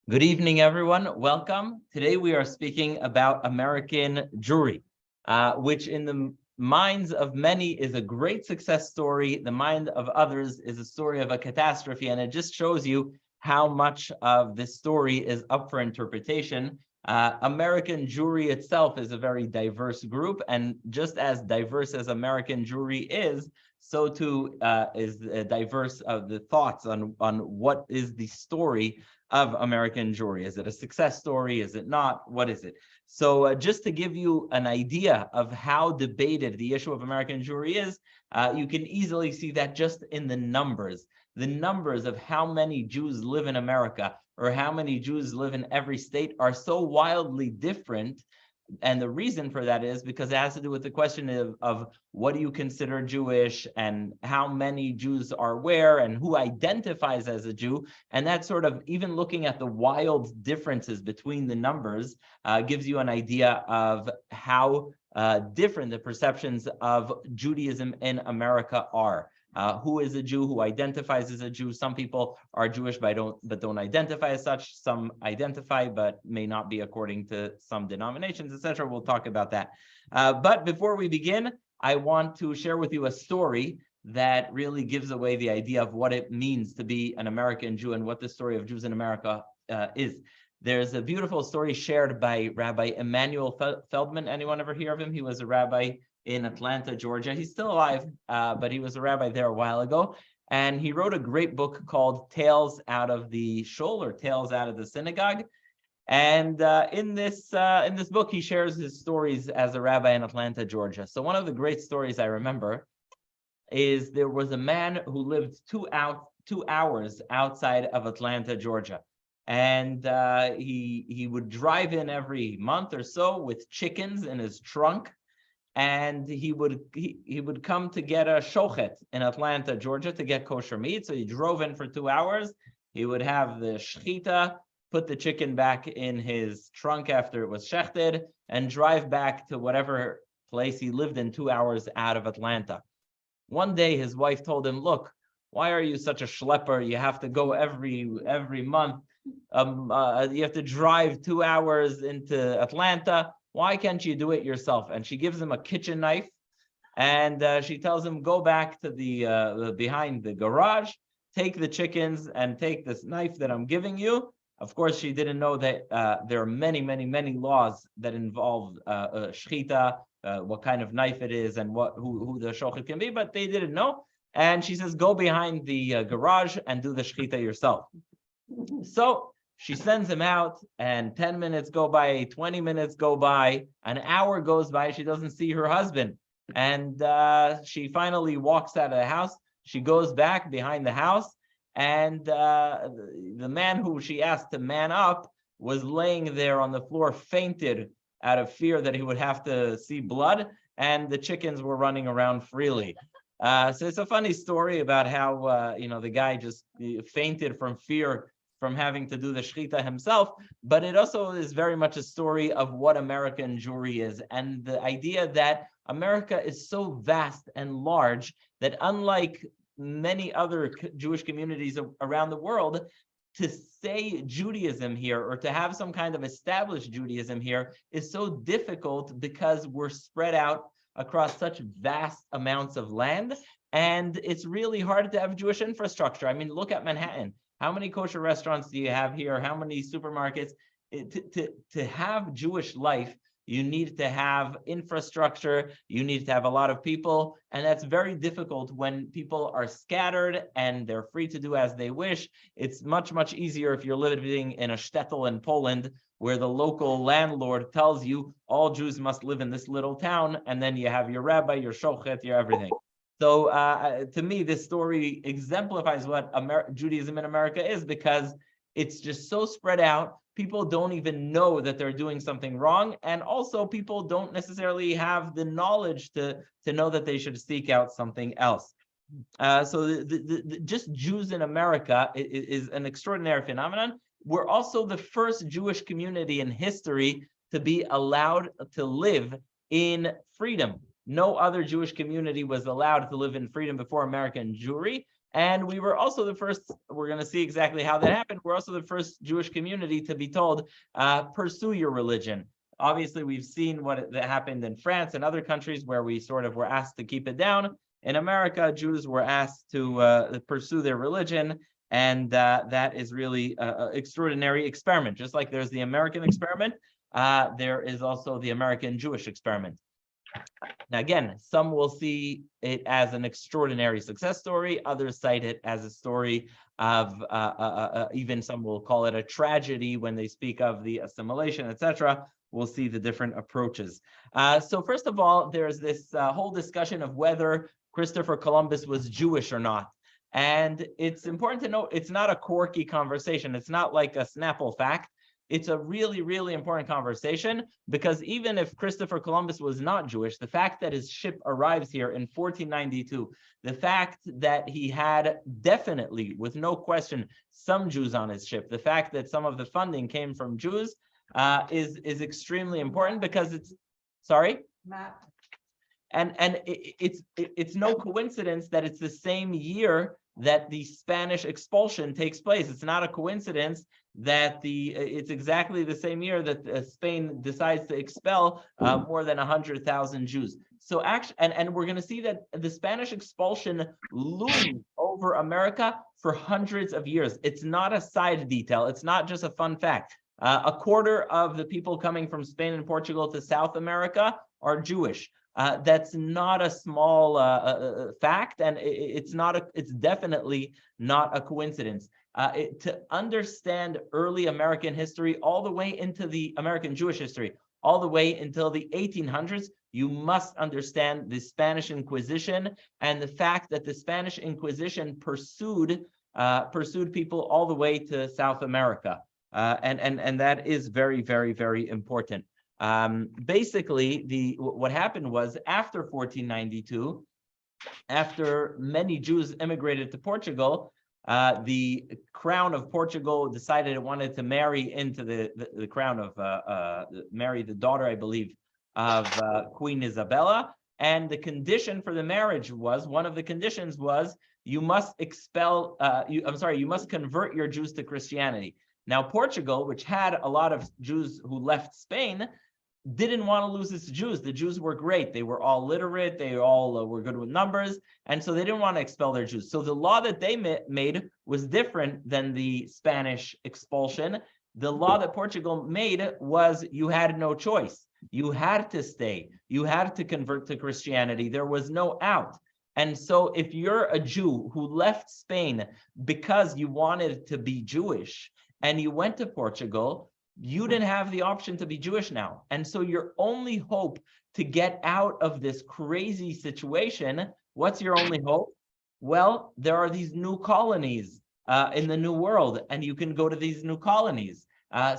Good evening, everyone. Welcome. Today we are speaking about American Jewry, which in the minds of many is a great success story. The mind of others is a story of a catastrophe, and it just shows you how much of this story is up for interpretation. American Jewry itself is a very diverse group, and just as diverse as American Jewry is, so too is diverse of the thoughts on what is the story of American Jewry. Is it a success story? Is it not? What is it? So just to give you an idea of how debated the issue of American Jewry is, you can easily see that just in the numbers of how many Jews live in America or how many Jews live in every state are so wildly different. And the reason for that is because it has to do with the question of what do you consider Jewish and how many Jews are where and who identifies as a Jew. And that sort of, even looking at the wild differences between the numbers, gives you an idea of how different the perceptions of Judaism in America are. Who is a Jew, who identifies as a Jew. Some people are Jewish but don't identify as such. Some identify but may not be according to some denominations, etc. We'll talk about that. But before we begin, I want to share with you a story that really gives away the idea of what it means to be an American Jew and what the story of Jews in America is. There's a beautiful story shared by Rabbi Emanuel Feldman. Anyone ever hear of him? He was a rabbi in Atlanta, Georgia. He's still alive, but he was a rabbi there a while ago. And he wrote a great book called Tales Out of the Shul, or Tales Out of the Synagogue. And in this book, he shares his stories as a rabbi in Atlanta, Georgia. So one of the great stories I remember is there was a man who lived 2 hours outside of Atlanta, Georgia. And he would drive in every month or so with chickens in his trunk. And he would come to get a shochet in Atlanta, Georgia, to get kosher meat. So he drove in for 2 hours. He would have the shechita, put the chicken back in his trunk after it was shechted, and drive back to whatever place he lived in 2 hours out of Atlanta. One day, his wife told him, "Look, why are you such a schlepper? You have to go every month. You have to drive 2 hours into Atlanta. Why can't you do it yourself?" And she gives him a kitchen knife, and she tells him, "Go back to the behind the garage, take the chickens, and take this knife that I'm giving you." Of course, she didn't know that there are many, many, many laws that involve shechita, what kind of knife it is, and who the shochet can be, but they didn't know. And she says, "Go behind the garage and do the shechita yourself." So she sends him out, and 10 minutes go by, 20 minutes go by, an hour goes by, she doesn't see her husband. And she finally walks out of the house. She goes back behind the house, and the man who she asked to man up was laying there on the floor, fainted out of fear that he would have to see blood, and the chickens were running around freely. So it's a funny story about how the guy just fainted from fear from having to do the shechita himself, but it also is very much a story of what American Jewry is, and the idea that America is so vast and large that, unlike many other Jewish communities around the world, to say Judaism here or to have some kind of established Judaism here is so difficult because we're spread out across such vast amounts of land, and it's really hard to have Jewish infrastructure. I mean, look at Manhattan. How many kosher restaurants do you have here? How many supermarkets? To have Jewish life, you need to have infrastructure, you need to have a lot of people, and that's very difficult when people are scattered and they're free to do as they wish. It's much, much easier if you're living in a shtetl in Poland, where the local landlord tells you all Jews must live in this little town, and then you have your rabbi, your shochet, your everything. So to me, this story exemplifies what Judaism in America is, because it's just so spread out. People don't even know that they're doing something wrong. And also people don't necessarily have the knowledge to know that they should seek out something else. So just Jews in America is an extraordinary phenomenon. We're also the first Jewish community in history to be allowed to live in freedom. No other Jewish community was allowed to live in freedom before American Jewry. And we were also the first, we're going to see exactly how that happened. We're also the first Jewish community to be told, pursue your religion. Obviously, we've seen what that happened in France and other countries where we sort of were asked to keep it down. In America, Jews were asked to pursue their religion. And that is really an extraordinary experiment. Just like there's the American experiment, there is also the American Jewish experiment. Now, again, some will see it as an extraordinary success story. Others cite it as a story of, even some will call it a tragedy when they speak of the assimilation, etc. We'll see the different approaches. So first of all, there's this whole discussion of whether Christopher Columbus was Jewish or not. And it's important to note, it's not a quirky conversation. It's not like a Snapple fact. It's a really, really important conversation, because even if Christopher Columbus was not Jewish, the fact that his ship arrives here in 1492, the fact that he had definitely, with no question, some Jews on his ship, the fact that some of the funding came from Jews is extremely important, because it's, sorry? Matt. And it's no coincidence that it's the same year that the Spanish expulsion takes place. It's not a coincidence that it's exactly the same year that Spain decides to expel more than 100,000 Jews. So actually, and we're going to see that the Spanish expulsion loomed over America for hundreds of years. It's not a side detail. It's not just a fun fact. A quarter of the people coming from Spain and Portugal to South America are Jewish. That's not a small fact, and it's definitely not a coincidence. To understand early American history, all the way into the American Jewish history, all the way until the 1800s, you must understand the Spanish Inquisition and the fact that the Spanish Inquisition pursued people all the way to South America, and that is very, very, very important. Basically, what happened was, after 1492, after many Jews immigrated to Portugal, the crown of Portugal decided it wanted to marry into the crown of marry the daughter, I believe, of Queen Isabella. And the condition for the marriage was, one of the conditions was, you must expel, you must convert your Jews to Christianity. Now, Portugal, which had a lot of Jews who left Spain, didn't want to lose its Jews. The Jews were great. They were all literate. They all were good with numbers. And so they didn't want to expel their Jews. So the law that they made was different than the Spanish expulsion. The law that Portugal made was, you had no choice. You had to stay. You had to convert to Christianity. There was no out. And so if you're a Jew who left Spain because you wanted to be Jewish and you went to Portugal, you didn't have the option to be Jewish now. And so your only hope to get out of this crazy situation, what's your only hope? Well, there are these new colonies in the New World, and you can go to these new colonies.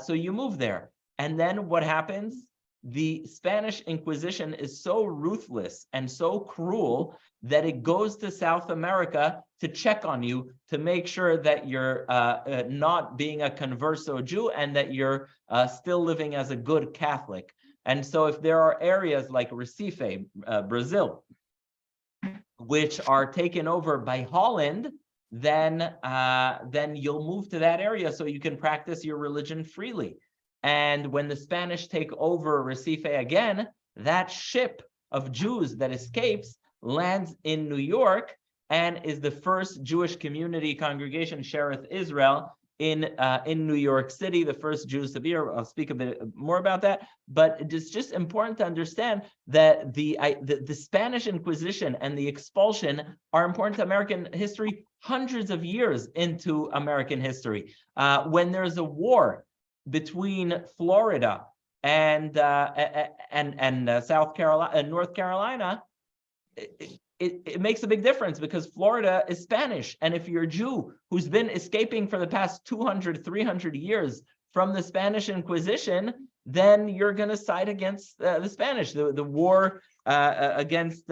So you move there. And then what happens? The Spanish Inquisition is so ruthless and so cruel that it goes to South America to check on you, to make sure that you're not being a converso Jew and that you're still living as a good Catholic. And so if there are areas like Recife, Brazil, which are taken over by Holland, then you'll move to that area so you can practice your religion freely. And when the Spanish take over Recife again, that ship of Jews that escapes lands in New York and is the first Jewish community congregation, Shereth Israel, in New York City, the first Jews to be here. I'll speak a bit more about that. But it's just important to understand that the Spanish Inquisition and the expulsion are important to American history hundreds of years into American history. When there's a war between Florida and South Carolina and North Carolina, it makes a big difference, because Florida is Spanish. And if you're a Jew who's been escaping for the past 200, 300 years from the Spanish Inquisition, then you're going to side against the Spanish. The war against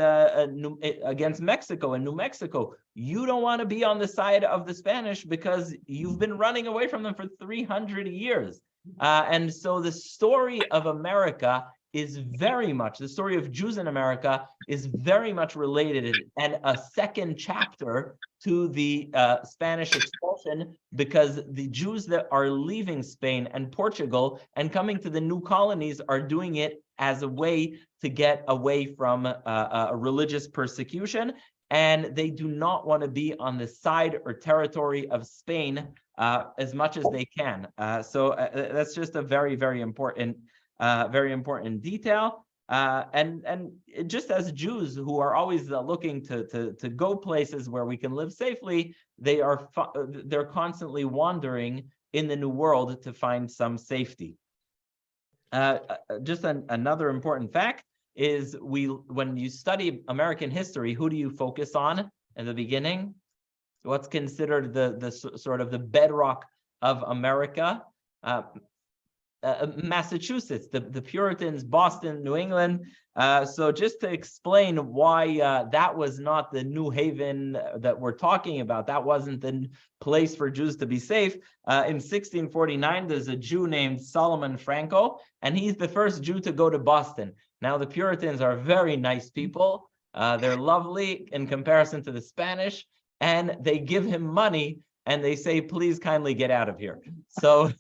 Mexico and New Mexico. You don't want to be on the side of the Spanish because you've been running away from them for 300 years. And so the story of America is very much, the story of Jews in America is very much related and a second chapter to the Spanish expulsion, because the Jews that are leaving Spain and Portugal and coming to the new colonies are doing it as a way to get away from a religious persecution. And they do not want to be on the side or territory of Spain as much as they can. So that's just a very, very important detail. And just as Jews who are always looking to go places where we can live safely, they're constantly wandering in the New World to find some safety. Just another important fact is when you study American history, who do you focus on in the beginning? What's considered the sort of the bedrock of America? Massachusetts, the Puritans, Boston, New England. So just to explain why that was not the New Haven that we're talking about, that wasn't the place for Jews to be safe. In 1649, there's a Jew named Solomon Franco, and he's the first Jew to go to Boston. Now, the Puritans are very nice people. They're lovely in comparison to the Spanish, and they give him money and they say, please kindly get out of here. So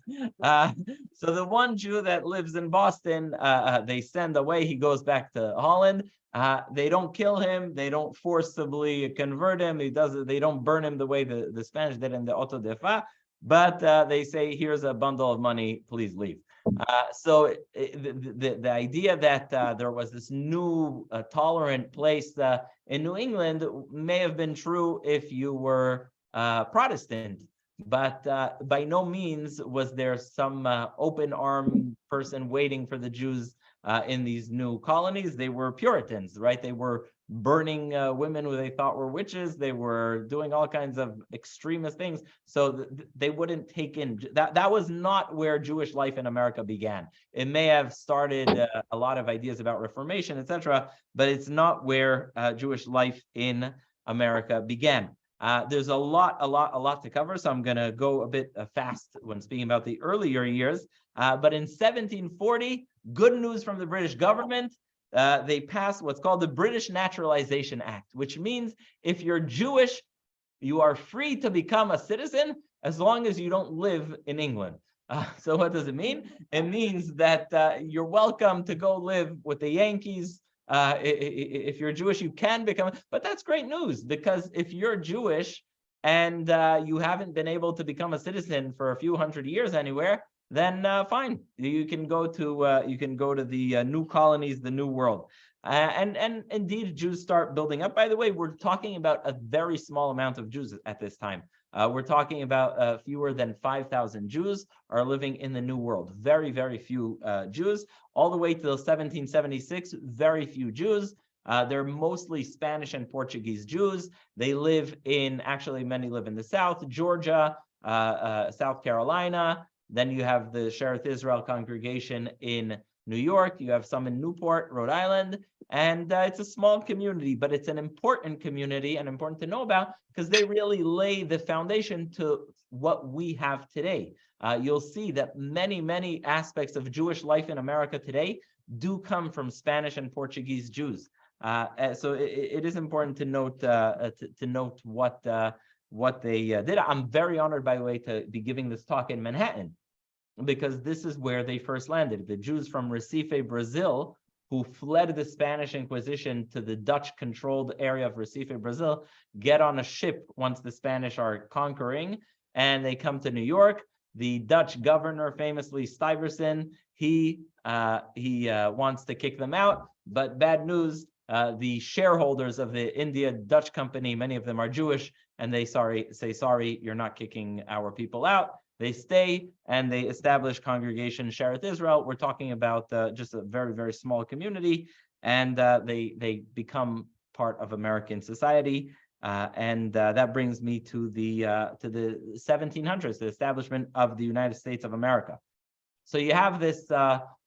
so the one Jew that lives in Boston, they send away, he goes back to Holland. They don't kill him, they don't forcibly convert him, they don't burn him the way the Spanish did in the auto de fe, but they say, here's a bundle of money, please leave. So the idea that there was this new tolerant place in New England may have been true if you were Protestant, but by no means was there some open arm person waiting for the Jews in these new colonies. They were Puritans, right? They were burning women who they thought were witches. They were doing all kinds of extremist things. So they wouldn't take in that was not where Jewish life in America began. It may have started a lot of ideas about Reformation, etc., but it's not where Jewish life in America began. There's a lot to cover, so I'm going to go a bit fast when speaking about the earlier years. But in 1740, good news from the British government. They passed what's called the British Naturalization Act, which means if you're Jewish, you are free to become a citizen as long as you don't live in England. So what does it mean? It means that you're welcome to go live with the Yankees. If you're Jewish, you can become, but that's great news, because if you're Jewish and you haven't been able to become a citizen for a few hundred years anywhere, then fine, you can go to the new colonies, the New World, and indeed Jews start building up. By the way, we're talking about a very small amount of Jews at this time. We're talking about fewer than 5,000 Jews are living in the New World. Very, very few Jews. All the way till 1776, very few Jews. They're mostly Spanish and Portuguese Jews. They live actually many live in the South, Georgia, South Carolina. Then you have the Shearith Israel congregation in New York. You have some in Newport, Rhode Island. And it's a small community, but it's an important community and important to know about because they really lay the foundation to what we have today. You'll see that many aspects of Jewish life in America today do come from Spanish and Portuguese Jews. So it is important to note what they did. I'm very honored, by the way, to be giving this talk in Manhattan, because this is where they first landed. The Jews from Recife, Brazil, who fled the Spanish Inquisition to the Dutch-controlled area of Recife, Brazil, get on a ship once the Spanish are conquering, and they come to New York. The Dutch governor, famously Stuyvesant, he wants to kick them out, but bad news, the shareholders of the India Dutch company, many of them are Jewish, and they say, sorry, you're not kicking our people out. They stay and they establish congregation Shearith Israel. We're talking about just a very, very small community, and they become part of American society. And that brings me to the 1700s, the establishment of the United States of America. So you have this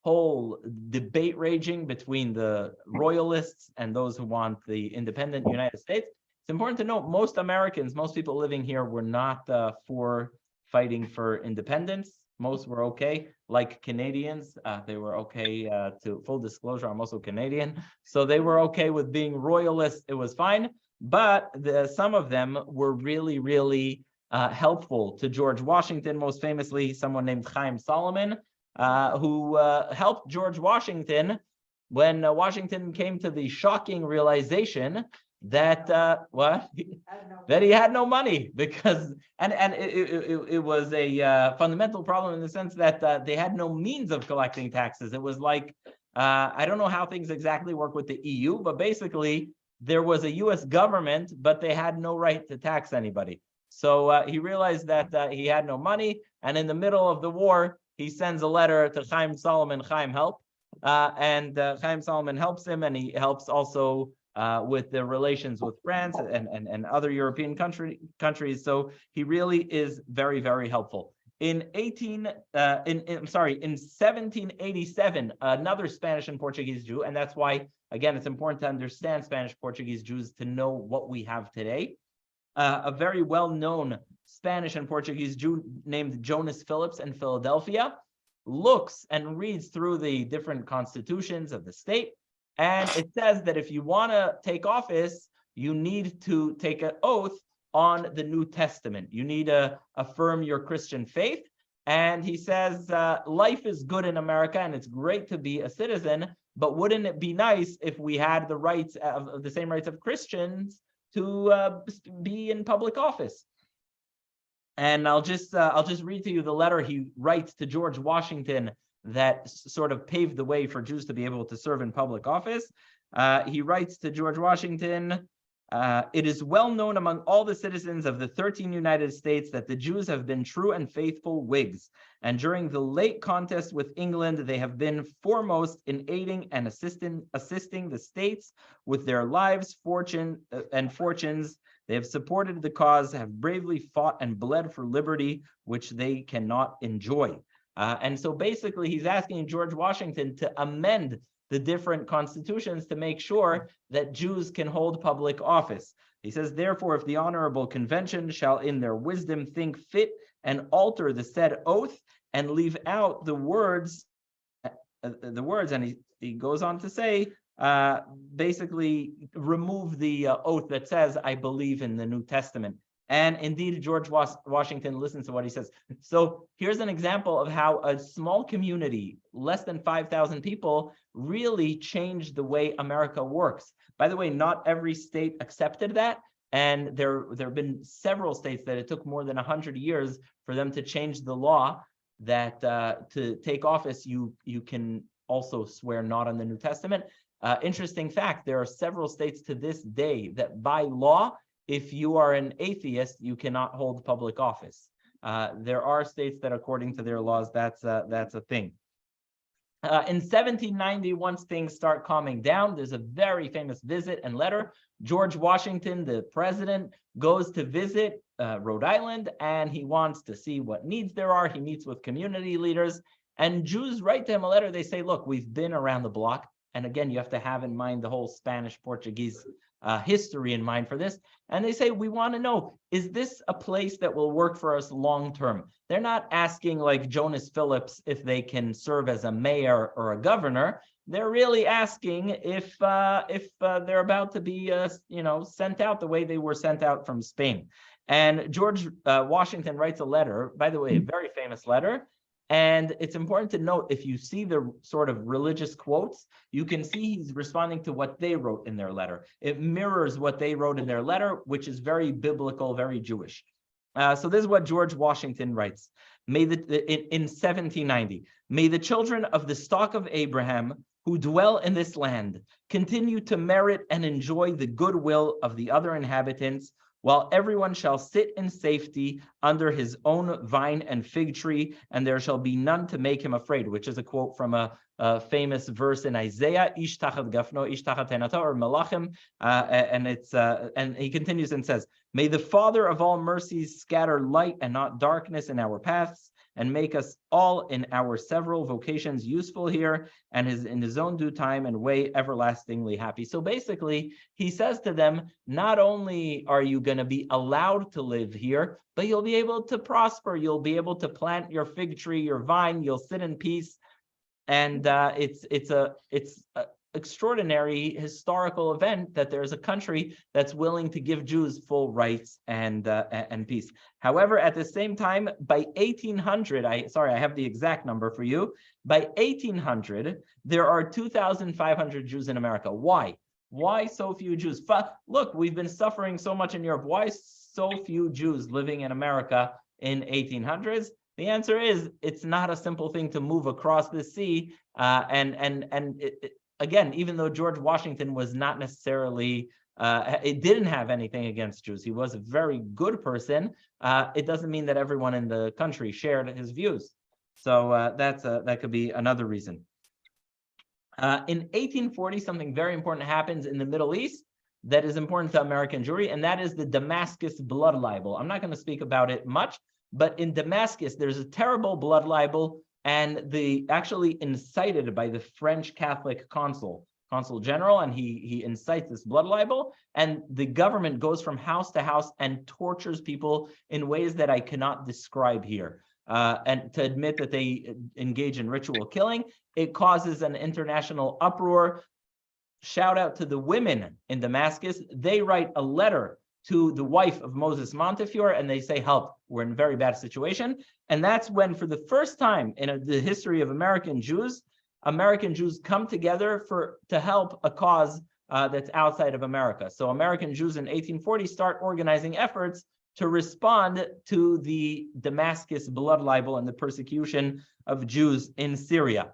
whole debate raging between the royalists and those who want the independent United States. It's important to note most Americans, most people living here were not for fighting for independence. Most were okay, like Canadians. They were okay, to full disclosure, I'm also Canadian. So they were okay with being royalists. It was fine. But some of them were really, really helpful to George Washington, most famously someone named Chaim Solomon, who helped George Washington when Washington came to the shocking realization that that he had no money, because it was a fundamental problem in the sense that they had no means of collecting taxes. It was like, I don't know how things exactly work with the EU, but basically there was a US government, but they had no right to tax anybody. So he realized that he had no money, and in the middle of the war, he sends a letter to Chaim Solomon, Chaim help, and Chaim Solomon helps him, and he helps also with the relations with France and other European countries. So he really is very, very helpful. In 1787, another Spanish and Portuguese Jew, and that's why, again, it's important to understand Spanish Portuguese Jews to know what we have today. A very well-known Spanish and Portuguese Jew named Jonas Phillips in Philadelphia looks and reads through the different constitutions of the state. And it says that if you want to take office, you need to take an oath on the New Testament. You need to affirm your Christian faith. And he says, life is good in America and it's great to be a citizen, but wouldn't it be nice if we had the rights of the same rights of Christians to be in public office? And I'll just read to you the letter he writes to George Washington that sort of paved the way for Jews to be able to serve in public office. He writes to George Washington, it is well known among all the citizens of the 13 United States that the Jews have been true and faithful Whigs, and during the late contest with England, they have been foremost in aiding and assisting the states with their lives, fortunes. They have supported the cause, have bravely fought and bled for liberty, which they cannot enjoy. And so basically, he's asking George Washington to amend the different constitutions to make sure that Jews can hold public office. He says, therefore, if the honorable convention shall in their wisdom think fit and alter the said oath and leave out the words, and he goes on to say, basically remove the oath that says, I believe in the New Testament. And indeed, George Washington listens to what he says. So here's an example of how a small community, less than 5,000 people, really changed the way America works. By the way, not every state accepted that. And there have been several states that it took more than 100 years for them to change the law that to take office, you can also swear not on the New Testament. Interesting fact, there are several states to this day that by law, if you are an atheist, you cannot hold public office. There are states that, according to their laws, that's a thing. In 1790, once things start calming down, there's a very famous visit and letter. George Washington, the president, goes to visit Rhode Island, and he wants to see what needs there are. He meets with community leaders, and Jews write to him a letter. They say, look, we've been around the block. And again, you have to have in mind the whole Spanish-Portuguese history in mind for this. And they say, we want to know, is this a place that will work for us long term? They're not asking like Jonas Phillips if they can serve as a mayor or a governor. They're really asking if they're about to be sent out the way they were sent out from Spain. And George Washington writes a letter, by the way, a very famous letter. And it's important to note, if you see the sort of religious quotes, you can see he's responding to what they wrote in their letter. It mirrors what they wrote in their letter, which is very biblical, very Jewish. So this is what George Washington writes. In 1790, may the children of the stock of Abraham who dwell in this land continue to merit and enjoy the goodwill of the other inhabitants, while everyone shall sit in safety under his own vine and fig tree, and there shall be none to make him afraid, which is a quote from a famous verse in Isaiah, Ish tachat gafno, ish tachat tenato, or Malachim, and he continues and says, may the Father of all mercies scatter light and not darkness in our paths, and make us all in our several vocations useful here, and in his own due time and way everlastingly happy. So basically, he says to them, not only are you going to be allowed to live here, but you'll be able to prosper. You'll be able to plant your fig tree, your vine. You'll sit in peace. And it's a extraordinary historical event that there's a country that's willing to give Jews full rights and peace. However, at the same time, by 1800, I have the exact number for you. By 1800, there are 2,500 Jews in America. Why? Why so few Jews? Look, we've been suffering so much in Europe. Why so few Jews living in America in 1800s? The answer is it's not a simple thing to move across the sea. Again, even though George Washington was not necessarily, it didn't have anything against Jews. He was a very good person. It doesn't mean that everyone in the country shared his views. So that could be another reason. In 1840, something very important happens in the Middle East that is important to American Jewry, and that is the Damascus blood libel. I'm not going to speak about it much, but in Damascus, there's a terrible blood libel, and actually incited by the French Catholic consul general, and he incites this blood libel, and the government goes from house to house and tortures people in ways that I cannot describe here. And to admit that they engage in ritual killing, it causes an international uproar. Shout out to the women in Damascus. They write a letter to the wife of Moses Montefiore, and they say, help, we're in a very bad situation. And that's when, for the first time in the history of American Jews come together to help a cause that's outside of America. So American Jews in 1840 start organizing efforts to respond to the Damascus blood libel and the persecution of Jews in Syria.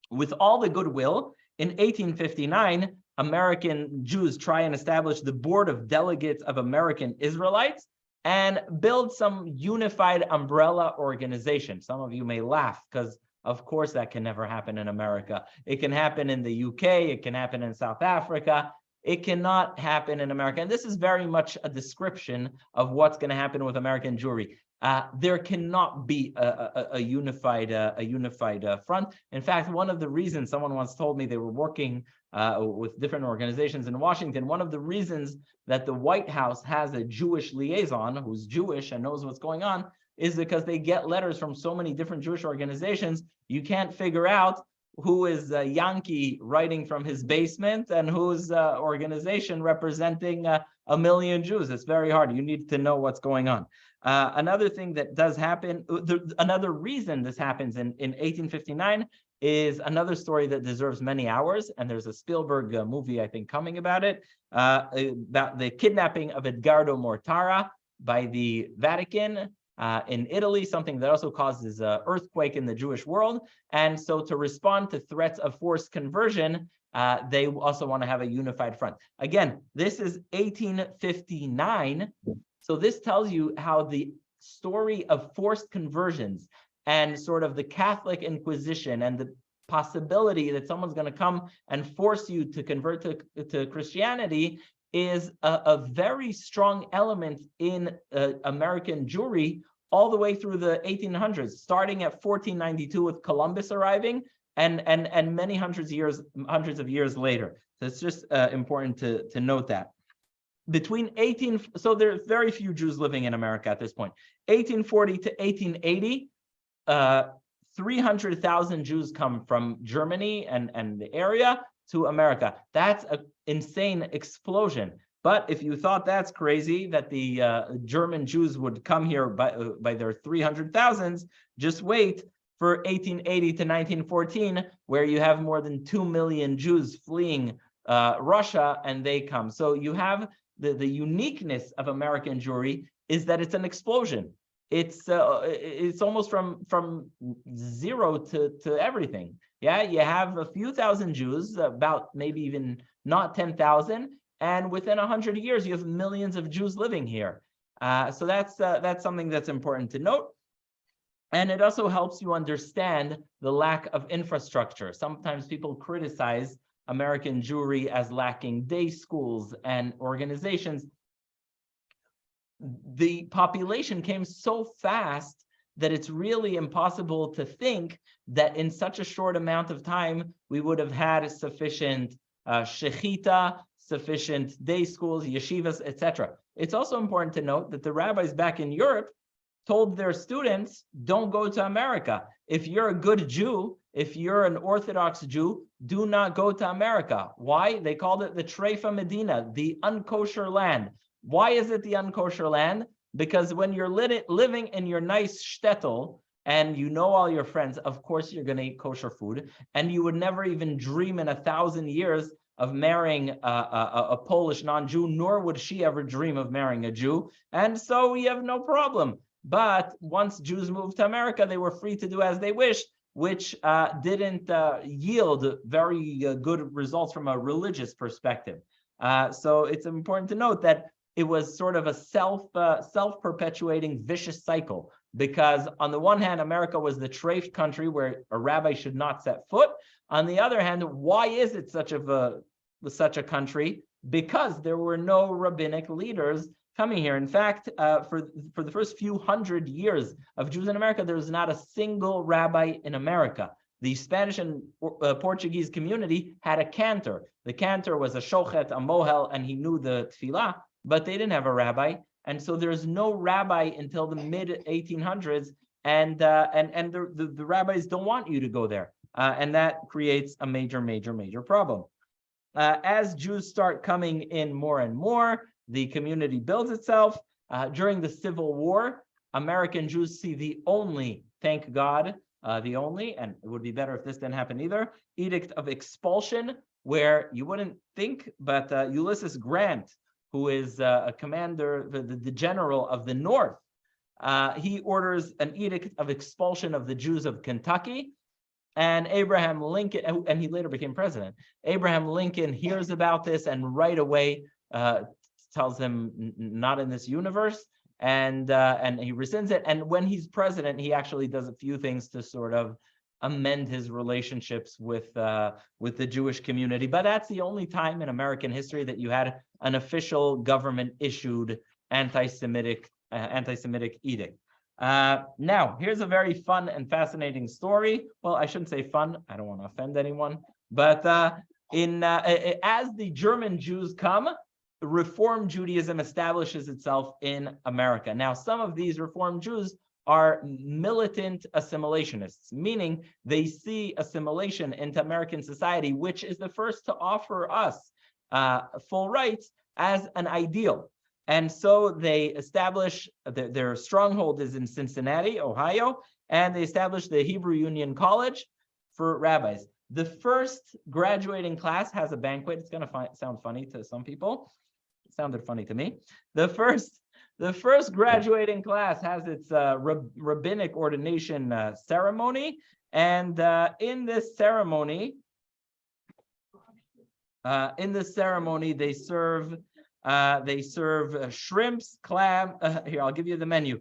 With all the goodwill, in 1859, American Jews try and establish the Board of Delegates of American Israelites and build some unified umbrella organization. Some of you may laugh because, of course, that can never happen in America. It can happen in the UK. It can happen in South Africa. It cannot happen in America. And this is very much a description of what's going to happen with American Jewry. There cannot be a unified front. In fact, one of the reasons, someone once told me they were working with different organizations in Washington, one of the reasons that the White House has a Jewish liaison who's Jewish and knows what's going on is because they get letters from so many different Jewish organizations. You can't figure out who is Yankee writing from his basement and whose organization representing 1 million Jews. It's very hard. You need to know what's going on. Another thing that does happen, another reason this happens in 1859 is another story that deserves many hours, and there's a Spielberg movie, I think, coming about it, about the kidnapping of Edgardo Mortara by the Vatican in Italy, something that also causes an earthquake in the Jewish world. And so to respond to threats of forced conversion, they also want to have a unified front. Again, this is 1859. So this tells you how the story of forced conversions and sort of the Catholic Inquisition and the possibility that someone's going to come and force you to convert to Christianity is a very strong element in American Jewry all the way through the 1800s, starting at 1492 with Columbus arriving, and many hundreds of years later. So it's just important to note that. So there's very few Jews living in America at this point. 1840 to 1880, 300,000 Jews come from Germany and the area to America. That's an insane explosion. But if you thought that's crazy, that the German Jews would come here by their 300,000s, just wait for 1880 to 1914, where you have more than 2 million Jews fleeing Russia, and they come. So you have the uniqueness of American Jewry is that it's an explosion. It's almost from zero to everything. Yeah, you have a few thousand Jews, about maybe even not 10,000, and within 100 years you have millions of Jews living here. So that's something that's important to note. And it also helps you understand the lack of infrastructure. Sometimes people criticize American Jewry as lacking day schools and organizations. The population came so fast that it's really impossible to think that in such a short amount of time, we would have had sufficient shechita, sufficient day schools, yeshivas, etc. It's also important to note that the rabbis back in Europe told their students, don't go to America. If you're a good Jew, if you're an Orthodox Jew, do not go to America. Why? They called it the Treifa Medina, the unkosher land. Why is it the unkosher land? Because when you're living in your nice shtetl and you know all your friends, of course you're going to eat kosher food, and you would never even dream in 1,000 years of marrying a Polish non-Jew, nor would she ever dream of marrying a Jew, and so we have no problem. But once Jews moved to America, they were free to do as they wished, which didn't yield very good results from a religious perspective. So it's important to note that it was sort of a self-perpetuating vicious cycle, because on the one hand, America was the treif country where a rabbi should not set foot. On the other hand, why is it such a country? Because there were no rabbinic leaders coming here. In fact, for the first few hundred years of Jews in America, there was not a single rabbi in America. The Spanish and Portuguese community had a cantor. The cantor was a shochet, a mohel, and he knew the tefillah, but they didn't have a rabbi. And so there's no rabbi until the mid-1800s, and the rabbis don't want you to go there. And that creates a major problem. As Jews start coming in more and more, the community builds itself. During the Civil War, American Jews see the only, thank God, the only, and it would be better if this didn't happen either, edict of expulsion, where you wouldn't think, but Ulysses Grant, who is a commander, the general of the North, he orders an edict of expulsion of the Jews of Kentucky. And Abraham Lincoln, and he later became president, Abraham Lincoln hears about this and right away tells him not in this universe, and he rescinds it. And when he's president, he actually does a few things to sort of amend his relationships with the Jewish community. But that's the only time in American history that you had an official government issued anti-Semitic edict. Now, here's a very fun and fascinating story. Well, I shouldn't say fun. I don't want to offend anyone. But as the German Jews come, Reform Judaism establishes itself in America. Now, some of these Reform Jews are militant assimilationists, meaning they see assimilation into American society, which is the first to offer us full rights, as an ideal. And so they establish, their stronghold is in Cincinnati, Ohio, and they established the Hebrew Union College for rabbis. The first graduating class has a banquet. It's going to sound funny to some people. It sounded funny to me. The first graduating class has its rabbinic ordination ceremony, and in this ceremony, they serve shrimps, here, I'll give you the menu.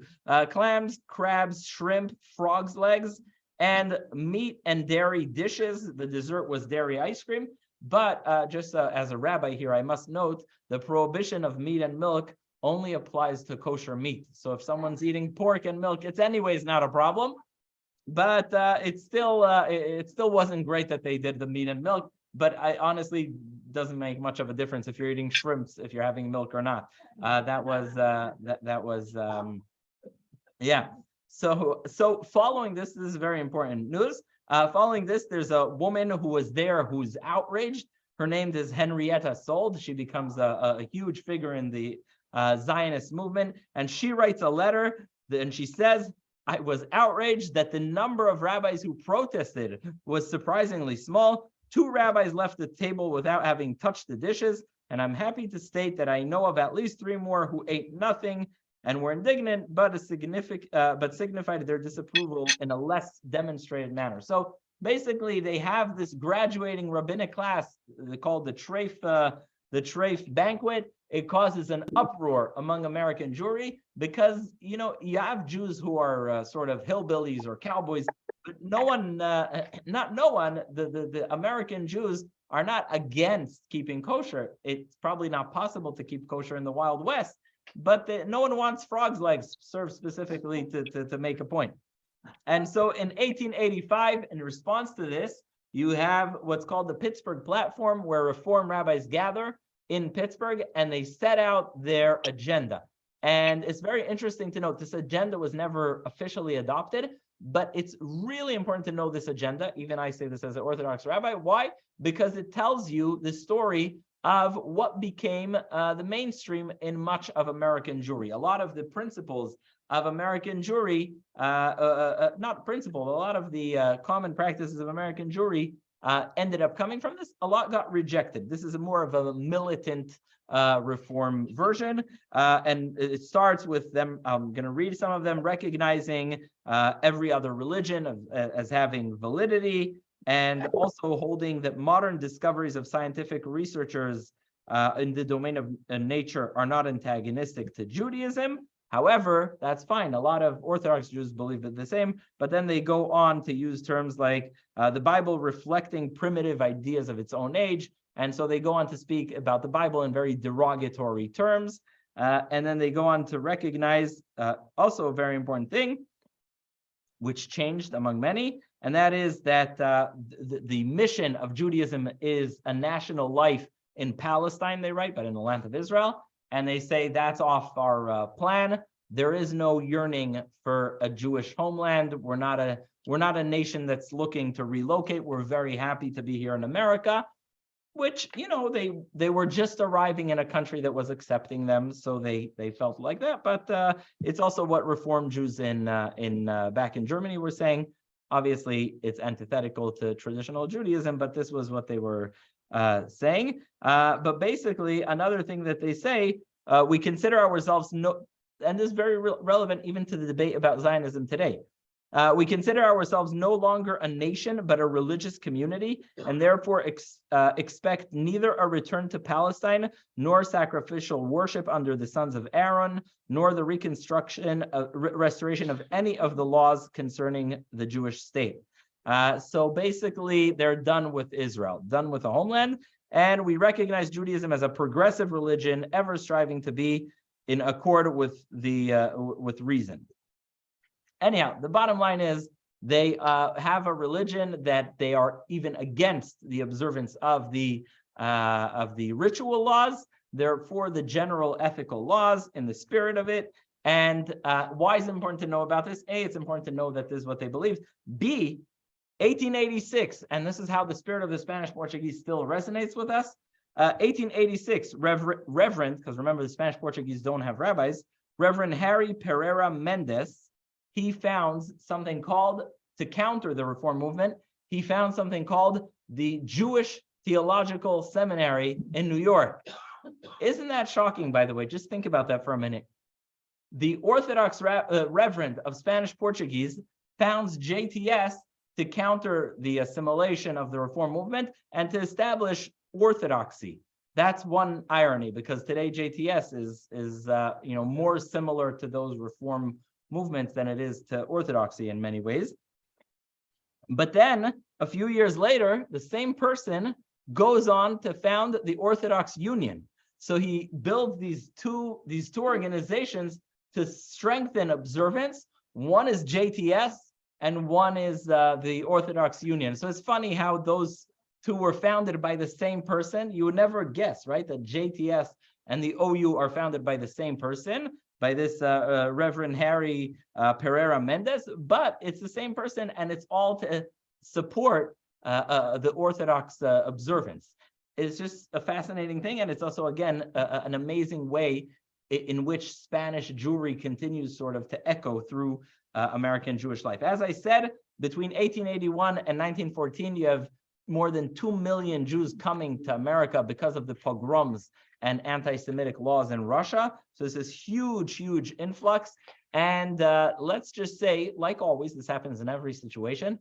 Clams, crabs, shrimp, frog's legs, and meat and dairy dishes. The dessert was dairy ice cream. But just as a rabbi here, I must note the prohibition of meat and milk only applies to kosher meat. So if someone's eating pork and milk, it's anyways not a problem. But it still wasn't great that they did the meat and milk. But I honestly doesn't make much of a difference if you're eating shrimps, if you're having milk or not. Yeah. So following this is very important news. Following this, there's a woman who was there who's outraged. Her name is Henrietta Sold. She becomes a huge figure in the Zionist movement, and she writes a letter, and she says, I was outraged that the number of rabbis who protested was surprisingly small. 2 rabbis left the table without having touched the dishes, and I'm happy to state that I know of at least 3 more who ate nothing and were indignant, but signified their disapproval in a less demonstrated manner. So basically, they have this graduating rabbinic class called the Treif banquet. It causes an uproar among American Jewry because, you know, you have Jews who are sort of hillbillies or cowboys, but the American Jews are not against keeping kosher. It's probably not possible to keep kosher in the Wild West, but no one wants frog's legs served specifically to make a point. And so in 1885, in response to this, you have what's called the Pittsburgh Platform, where Reform rabbis gather in Pittsburgh and they set out their agenda. And it's very interesting to note this agenda was never officially adopted, but it's really important to know this agenda. Even I say this as an Orthodox rabbi. Why? Because it tells you the story of what became the mainstream in much of American Jewry. A lot of the principles of American Jewry, not principle, a lot of the common practices of American Jewry ended up coming from this. A lot got rejected. This is more of a militant reform version, and it starts with them. I'm going to read some of them, recognizing every other religion as having validity, and also holding that modern discoveries of scientific researchers in the domain of nature are not antagonistic to Judaism. However, that's fine. A lot of Orthodox Jews believe it the same, but then they go on to use terms like the Bible reflecting primitive ideas of its own age. And so they go on to speak about the Bible in very derogatory terms. And then they go on to recognize also a very important thing, which changed among many, and that is that the mission of Judaism is a national life in Palestine, they write, but in the land of Israel. And they say that's off our plan. There is no yearning for a Jewish homeland. We're not a nation that's looking to relocate. We're very happy to be here in America, which, you know, they were just arriving in a country that was accepting them, so they felt like that. But it's also what Reform Jews in back in Germany were saying. Obviously, it's antithetical to traditional Judaism, but this was what they were saying. But basically, another thing that they say, we consider ourselves and this is very relevant even to the debate about Zionism today. We consider ourselves no longer a nation, but a religious community, and therefore expect neither a return to Palestine, nor sacrificial worship under the sons of Aaron, nor the restoration of any of the laws concerning the Jewish state. So basically, they're done with Israel, done with a homeland, and we recognize Judaism as a progressive religion, ever striving to be in accord with with reason. Anyhow, the bottom line is they have a religion that they are even against the observance of the ritual laws. They're for the general ethical laws in the spirit of it. And why is it important to know about this? A, it's important to know that this is what they believe. B, 1886, and this is how the spirit of the Spanish Portuguese still resonates with us. 1886, Reverend, because remember the Spanish Portuguese don't have rabbis, Reverend Harry Pereira Mendes, he found something called, to counter the Reform movement, he found something called the Jewish Theological Seminary in New York. Isn't that shocking, by the way? Just think about that for a minute. The Orthodox Reverend of Spanish Portuguese founds JTS to counter the assimilation of the Reform movement and to establish orthodoxy. That's one irony, because today JTS is more similar to those Reform movements than it is to orthodoxy in many ways. But then a few years later, the same person goes on to found the Orthodox Union. So he builds these two organizations to strengthen observance. One is JTS and one is the Orthodox Union. So it's funny how those two were founded by the same person. You would never guess, right, that JTS and the OU are founded by the same person, by this Reverend Harry Pereira Mendes, but it's the same person, and it's all to support the Orthodox observance. It's just a fascinating thing, and it's also, again, an amazing way in which Spanish Jewry continues sort of to echo through American Jewish life. As I said, between 1881 and 1914, you have more than 2 million Jews coming to America because of the pogroms and anti-Semitic laws in Russia. So there's this huge, huge influx. And let's just say, like always, this happens in every situation,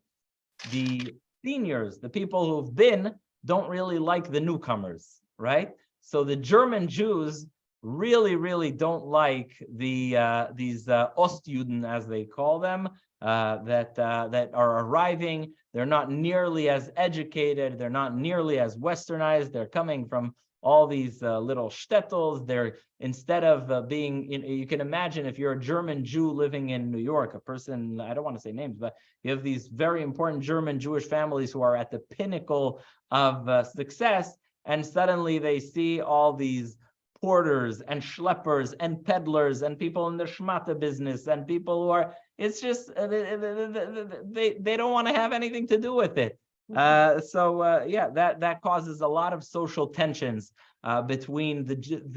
the seniors, the people who've been, don't really like the newcomers, right? So the German Jews really, really don't like these Ostjuden, as they call them, that are arriving. They're not nearly as educated. They're not nearly as westernized. They're coming from all these little shtetls. They're, instead of being, you can imagine if you're a German Jew living in New York, a person, I don't want to say names, but you have these very important German Jewish families who are at the pinnacle of success, and suddenly they see all these porters and schleppers and peddlers and people in the shmata business and people who are, it's just, they don't want to have anything to do with it. Yeah, that causes a lot of social tensions between the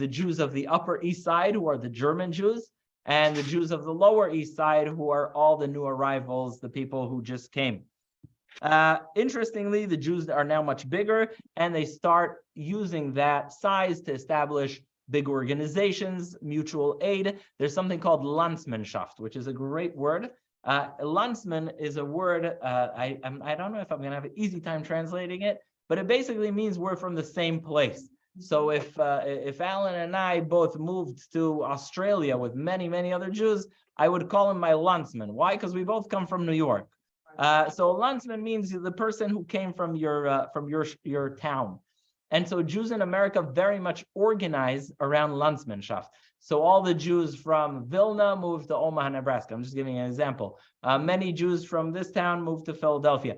Jews of the Upper East Side, who are the German Jews, and the Jews of the Lower East Side, who are all the new arrivals, the people who just came. Interestingly, the Jews are now much bigger, and they start using that size to establish big organizations, mutual aid. There's something called Landsmannschaft, which is a great word. Landsman is a word, I don't know if I'm going to have an easy time translating it, but it basically means we're from the same place. So if Alan and I both moved to Australia with many, many other Jews, I would call him my Landsman. Why? Because we both come from New York. So a Landsman means the person who came from your town. And so Jews in America very much organize around Landsmannschaft. So all the Jews from Vilna moved to Omaha, Nebraska. I'm just giving an example. Many Jews from this town moved to Philadelphia.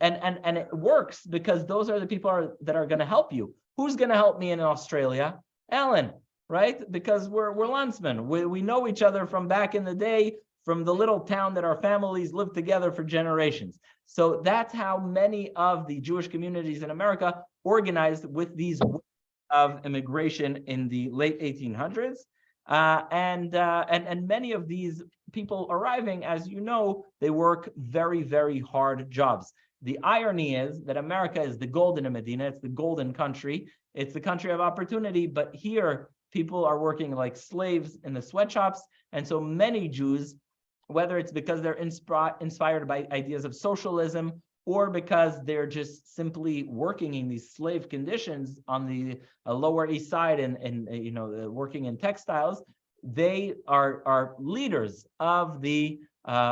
And it works because those are the people that are going to help you. Who's going to help me in Australia? Alan, right? Because we're Landsmen. We know each other from back in the day, from the little town that our families lived together for generations. So that's how many of the Jewish communities in America organized with these of immigration in the late 1800s. And many of these people arriving, as you know, they work very, very hard jobs. The irony is that America is the golden Medina, it's the golden country, it's the country of opportunity, but here people are working like slaves in the sweatshops. And so many Jews, whether it's because they're inspired by ideas of socialism or because they're just simply working in these slave conditions on the Lower East Side and working in textiles, they are leaders of the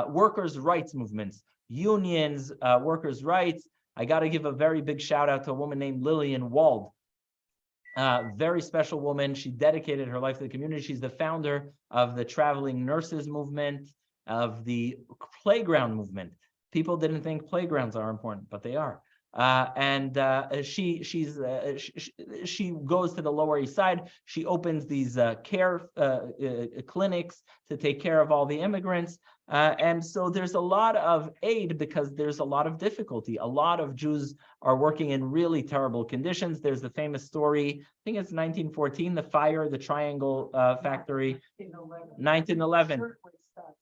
workers' rights movements, unions, workers' rights. I got to give a very big shout out to a woman named Lillian Wald. Very special woman. She dedicated her life to the community. She's the founder of the traveling nurses movement, of the playground movement. People didn't think playgrounds are important, but they are. She goes to the Lower East Side. She opens these care clinics to take care of all the immigrants. And so there's a lot of aid because there's a lot of difficulty. A lot of Jews are working in really terrible conditions. There's the famous story, I think it's 1914, the fire, the Triangle Factory, 1911.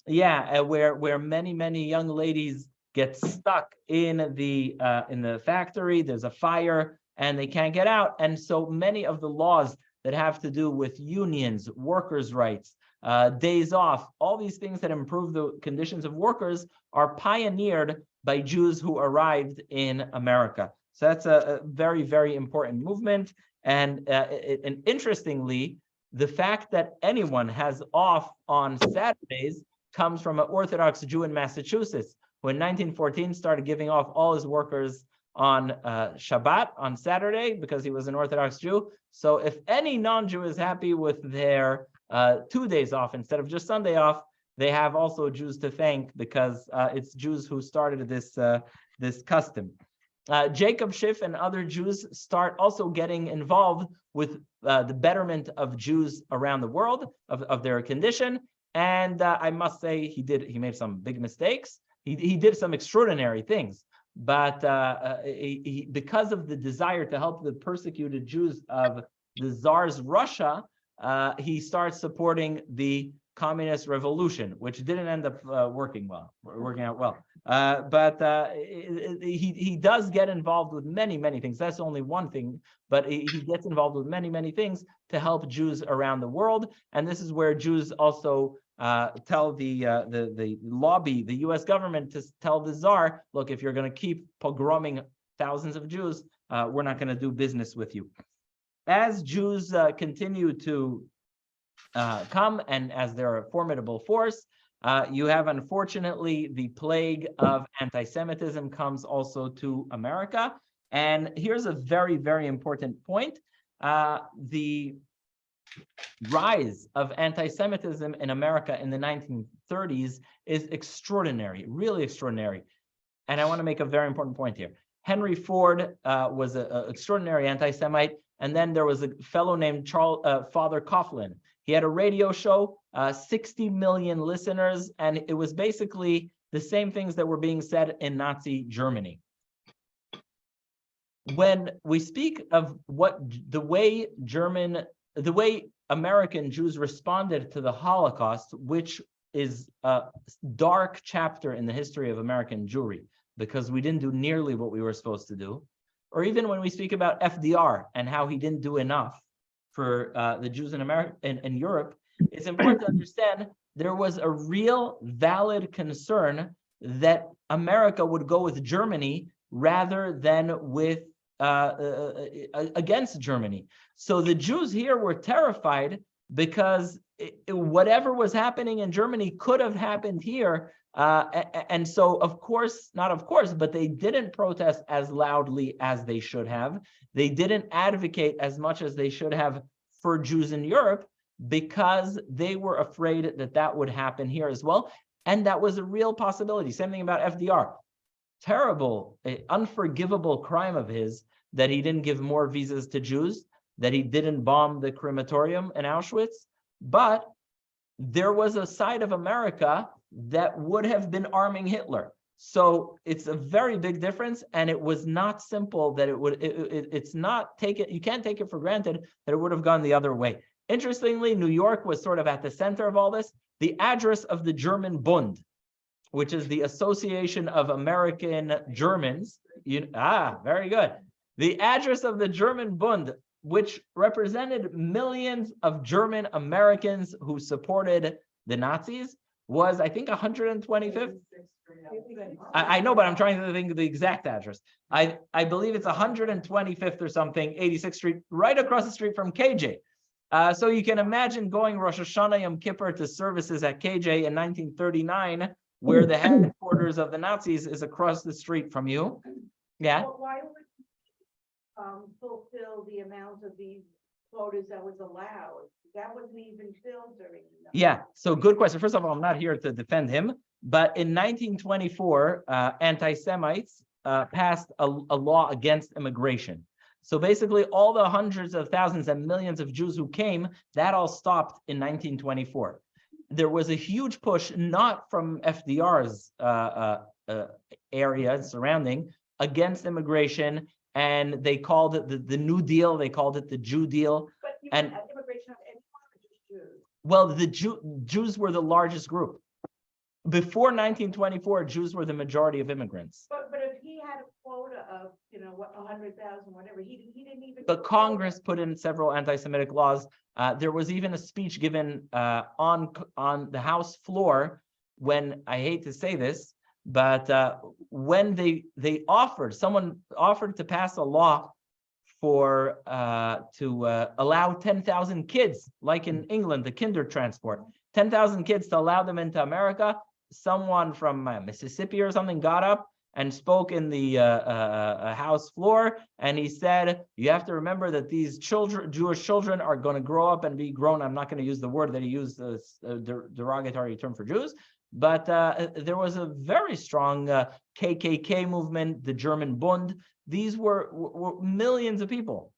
Yeah, where many young ladies get stuck in the factory. There's a fire and they can't get out. And so many of the laws that have to do with unions, workers' rights, days off, all these things that improve the conditions of workers are pioneered by Jews who arrived in America. So that's a very, very important movement. And interestingly, the fact that anyone has off on Saturdays comes from an Orthodox Jew in Massachusetts, who in 1914 started giving off all his workers on Shabbat, on Saturday, because he was an Orthodox Jew. So if any non-Jew is happy with their 2 days off instead of just Sunday off, they have also Jews to thank because it's Jews who started this custom. Jacob Schiff and other Jews start also getting involved with the betterment of Jews around the world, of their condition. And I must say he made some big mistakes. He did some extraordinary things, but because of the desire to help the persecuted Jews of the Tsar's Russia, he starts supporting the communist revolution, which didn't end up working out well. But he does get involved with many things. That's only one thing, but he gets involved with many things to help Jews around the world. And this is where Jews also tell the lobby, the U.S. government, to tell the Tsar, look, if you're going to keep pogroming thousands of Jews, we're not going to do business with you. As Jews continue to come, and as they're a formidable force, you have, unfortunately, the plague of anti-Semitism comes also to America. And here's a very, very important point. the rise of anti-Semitism in America in the 1930s is extraordinary, really extraordinary. And I want to make a very important point here. Henry Ford was an extraordinary anti-Semite. And then there was a fellow named Father Coughlin. He had a radio show, 60 million listeners, and it was basically the same things that were being said in Nazi Germany. When we speak of the way American Jews responded to the Holocaust, which is a dark chapter in the history of American Jewry, because we didn't do nearly what we were supposed to do, or even when we speak about FDR and how he didn't do enough for the Jews in America in Europe, it's important to understand there was a real valid concern that America would go with Germany rather than with against Germany. So the Jews here were terrified because whatever was happening in Germany could have happened here. And so, but they didn't protest as loudly as they should have. They didn't advocate as much as they should have for Jews in Europe because they were afraid that that would happen here as well. And that was a real possibility. Same thing about FDR. Terrible, unforgivable crime of his that he didn't give more visas to Jews, that he didn't bomb the crematorium in Auschwitz. But there was a side of America that would have been arming Hitler. So it's a very big difference, and it was not simple that it would, it's not taken, you can't take it for granted that it would have gone the other way. Interestingly, New York was sort of at the center of all this. The address of the German Bund, which is the Association of American Germans, very good. The address of the German Bund, which represented millions of German Americans who supported the Nazis, was, I think, 125th. I know, but I'm trying to think of the exact address. I believe it's 125th or something, 86th Street, right across the street from KJ. So you can imagine going Rosh Hashanah Yom Kippur to services at KJ in 1939, where the headquarters of the Nazis is across the street from you. Yeah. Well, why would fulfill the amount of these quotas that was allowed? That wasn't even filled during the Yeah, so good question. First of all, I'm not here to defend him, but in 1924, anti-Semites passed a law against immigration. So basically, all the hundreds of thousands and millions of Jews who came, that all stopped in 1924. There was a huge push, not from FDR's area surrounding, against immigration, and they called it the New Deal. They called it the Jew Deal. But you and immigration of anyone or just Jews? Well, the Jews were the largest group. Before 1924, Jews were the majority of immigrants. But if he had a quota of 100,000, whatever, he didn't even. The Congress put in several anti-Semitic laws. There was even a speech given on the House floor when, I hate to say this, but when someone offered to pass a law for to allow 10,000 kids, like in England, the kinder transport, 10,000 kids to allow them into America. Someone from Mississippi or something got up and spoke in the House floor, and he said, you have to remember that these children, Jewish children, are going to grow up and be grown. I'm not going to use the word that he used, a derogatory term for Jews, but there was a very strong KKK movement, the German Bund. These were millions of people.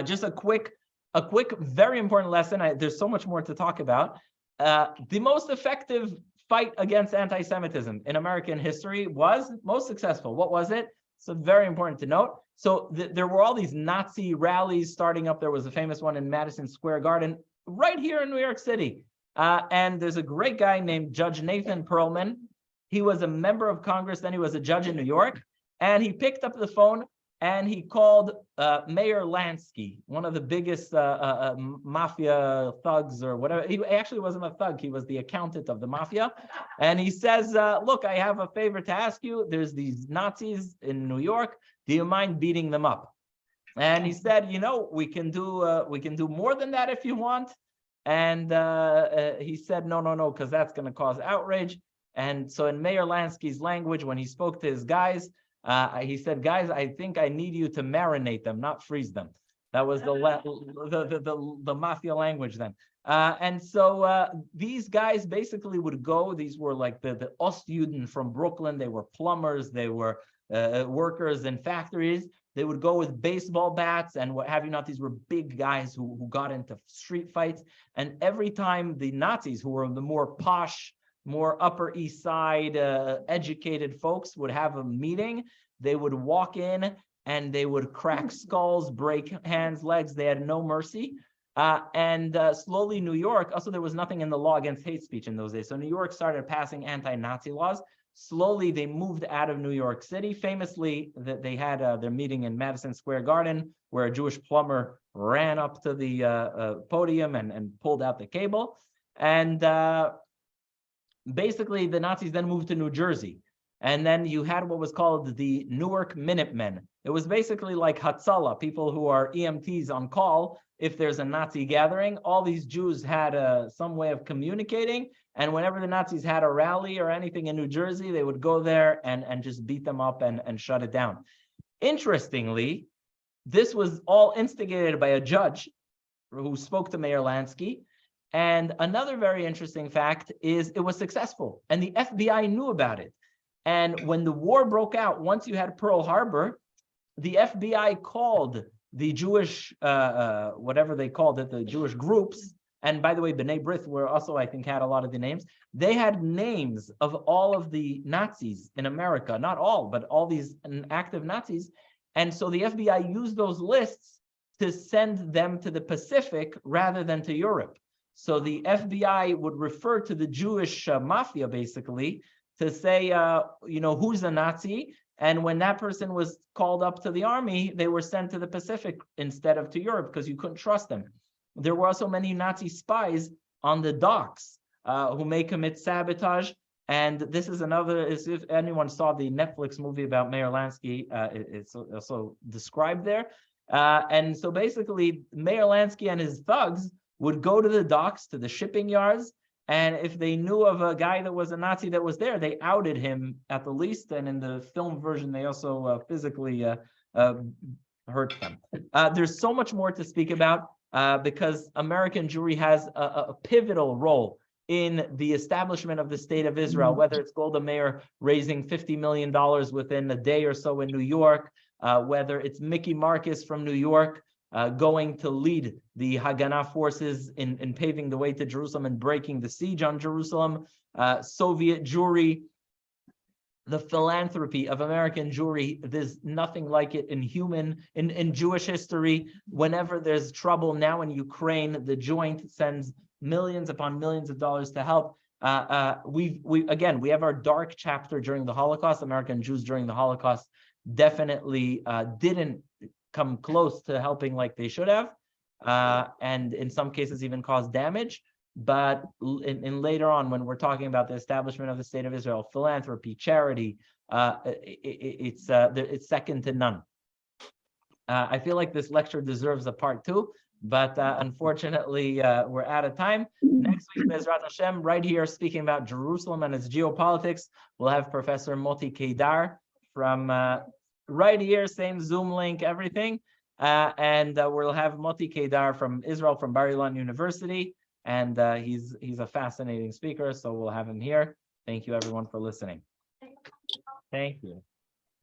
Just a quick, very important lesson. There's so much more to talk about. The most effective fight against anti-Semitism in American history was most successful. What was it? So very important to note. So there were all these Nazi rallies starting up. There was a famous one in Madison Square Garden, right here in New York City. And there's a great guy named Judge Nathan Perlman. He was a member of Congress, then he was a judge in New York. And he picked up the phone and he called Mayor Lansky, one of the biggest mafia thugs or whatever. He actually wasn't a thug. He was the accountant of the mafia. And he says, look, I have a favor to ask you. There's these Nazis in New York. Do you mind beating them up? And he said, we can do more than that if you want. And he said, no, because that's going to cause outrage. And so in Mayor Lansky's language, when he spoke to his guys, he said, guys, I think I need you to marinate them, not freeze them. That was the mafia language then. And so these guys basically would go. These were like the Ostjuden from Brooklyn. They were plumbers. They were workers in factories. They would go with baseball bats and what have you not. These were big guys who got into street fights. And every time the Nazis, who were the more posh, more Upper East Side educated folks, would have a meeting, they would walk in and they would crack skulls, break hands, legs. They had no mercy. And slowly New York, also there was nothing in the law against hate speech in those days. So New York started passing anti-Nazi laws. Slowly they moved out of New York City. Famously, they had their meeting in Madison Square Garden, where a Jewish plumber ran up to the podium and pulled out the cable. And basically the Nazis then moved to New Jersey. And then you had what was called the Newark Minutemen. It was basically like Hatzalah, people who are EMTs on call. If there's a Nazi gathering, all these Jews had some way of communicating. And whenever the Nazis had a rally or anything in New Jersey, they would go there and just beat them up and shut it down. Interestingly, this was all instigated by a judge who spoke to Meir Lansky. And another very interesting fact is it was successful, and the FBI knew about it. And when the war broke out, once you had Pearl Harbor, the FBI called the Jewish, whatever they called it, the Jewish groups. And by the way, B'nai B'rith were also, I think, had a lot of the names. They had names of all of the Nazis in America, not all, but all these active Nazis. And so the FBI used those lists to send them to the Pacific rather than to Europe. So the FBI would refer to the Jewish mafia, basically, to say, who's a Nazi? And when that person was called up to the army, they were sent to the Pacific instead of to Europe because you couldn't trust them. There were also many Nazi spies on the docks who may commit sabotage. And this is another, if anyone saw the Netflix movie about Meir Lansky, it's also described there. And so basically, Meir Lansky and his thugs would go to the docks, to the shipping yards, and if they knew of a guy that was a Nazi that was there, they outed him at the least. And in the film version, they also physically hurt them. There's so much more to speak about because American Jewry has a pivotal role in the establishment of the state of Israel, whether it's Golda Meir raising $50 million within a day or so in New York, whether it's Mickey Marcus from New York, going to lead the Haganah forces in paving the way to Jerusalem and breaking the siege on Jerusalem, Soviet Jewry, the philanthropy of American Jewry. There's nothing like it in Jewish history. Whenever there's trouble now in Ukraine, the Joint sends millions upon millions of dollars to help. We have our dark chapter during the Holocaust. American Jews during the Holocaust definitely didn't come close to helping like they should have, and in some cases even caused damage. But in later on, when we're talking about the establishment of the state of Israel, philanthropy, charity, it's second to none. I feel like this lecture deserves a part 2, but unfortunately we're out of time. Next week, Bezrat Hashem, right here speaking about Jerusalem and its geopolitics, we'll have Professor Moti Kedar from right here, same Zoom link, everything. And we'll have Moti Kedar from Israel, from Bar Ilan University. And he's a fascinating speaker, so we'll have him here. Thank you, everyone, for listening. Thank you.